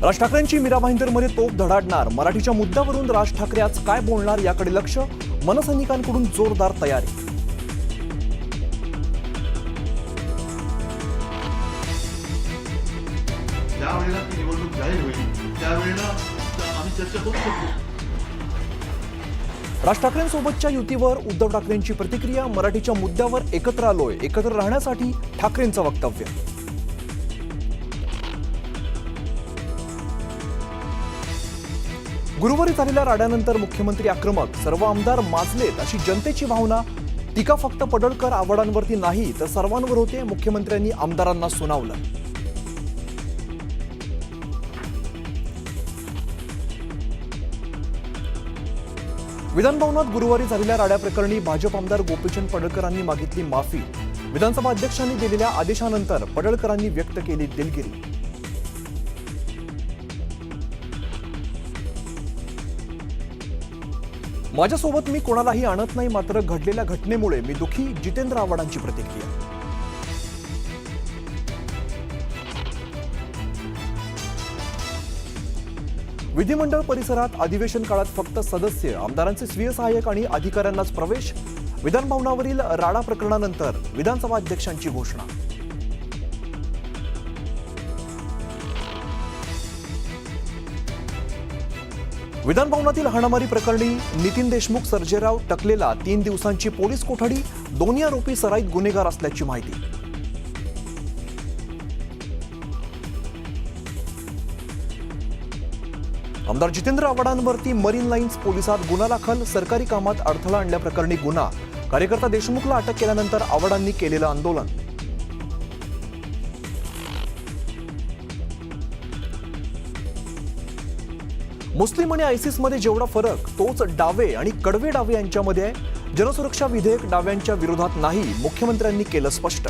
राज ठाकरेंची मीरा भाईंदरमध्ये तोफ धडाडणार, मराठीच्या मुद्द्यावरून राज ठाकरे आज काय बोलणार याकडे लक्ष, मनसैनिकांकडून जोरदार तयारी. ज्यावेळेला ती निवडणूक जाहीर होईल त्यावेळेला आम्ही चर्चा करू शकतो. राज ठाकरेंसोबतच्या युतीवर उद्धव ठाकरेंची प्रतिक्रिया, मराठीच्या मुद्द्यावर एकत्र आलोय, एकत्र राहण्यासाठी ठाकरेंचं वक्तव्य. गुरुवारी झालेल्या राड्यानंतर मुख्यमंत्री आक्रमक, सर्व आमदार माजलेत अशी जनतेची भावना. टीका फक्त पडळकर आव्हाडांवरती नाही तर सर्वांवर होते, मुख्यमंत्र्यांनी आमदारांना सुनावलं. विधानभवनात गुरुवारी झालेल्या राड्याप्रकरणी भाजप आमदार गोपीचंद पडळकरांनी मागितली माफी. विधानसभा अध्यक्षांनी दिलेल्या आदेशानंतर पडळकरांनी व्यक्त केली दिलगिरी. माझ्यासोबत मी कोणालाही आणत नाही, मात्र घडलेल्या घटनेमुळे मी दुःखी, जितेंद्र आव्हाडांची प्रतिक्रिया. विधिमंडळ परिसरात अधिवेशन काळात फक्त सदस्य, आमदारांचे स्वीय सहाय्यक आणि अधिकाऱ्यांनाच प्रवेश. विधानभवनावरील राडा प्रकरणानंतर विधानसभा अध्यक्षांची घोषणा. विधानभवनातील हाणामारी प्रकरणी नितीन देशमुख, सर्जेराव टकलेला 3 दिवसांची पोलीस कोठडी. दोन्ही आरोपी सराईत गुन्हेगार असल्याची माहिती. आमदार जितेंद्र आव्हाडांवरती मरीन लाईन्स पोलिसात गुन्हा दाखल. सरकारी कामात अडथळा आणल्याप्रकरणी गुन्हा. कार्यकर्ता देशमुखला अटक केल्यानंतर आव्हाडांनी केलेलं आंदोलन. मुस्लिम आणि आयसिसमध्ये जेवढा फरक तोच डावे आणि कडवे डावे यांच्यामध्ये आहे. जनसुरक्षा विधेयक डाव्यांच्या विरोधात नाही, मुख्यमंत्र्यांनी केलं स्पष्ट.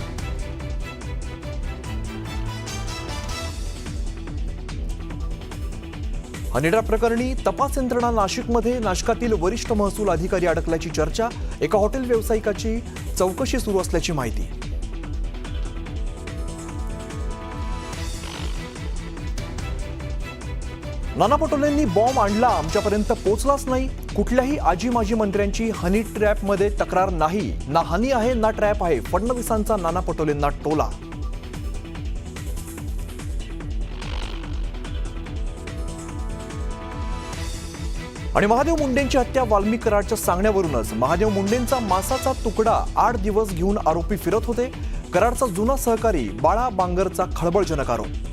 हनीट्रॅप प्रकरणी तपास यंत्रणा नाशिकमध्ये. नाशकातील वरिष्ठ महसूल अधिकारी अडकल्याची चर्चा. एका हॉटेल व्यावसायिकाची चौकशी सुरू असल्याची माहिती. नाना पटोलेंनी बॉम्ब आणला, आमच्यापर्यंत पोहोचलाच नाही. कुठल्याही आजी माजी मंत्र्यांची हनी ट्रॅपमध्ये तक्रार नाही. ना हनी आहे ना ट्रॅप आहे, फडणवीसांचा नाना पटोलेंना टोला. आणि महादेव मुंडेंची हत्या वाल्मिक कराडच्या सांगण्यावरूनच. महादेव मुंडेंचा मांसाचा तुकडा 8 दिवस घेऊन आरोपी फिरत होते. कराडचा जुना सहकारी बाळा बांगरचा खळबळजनक आरोप.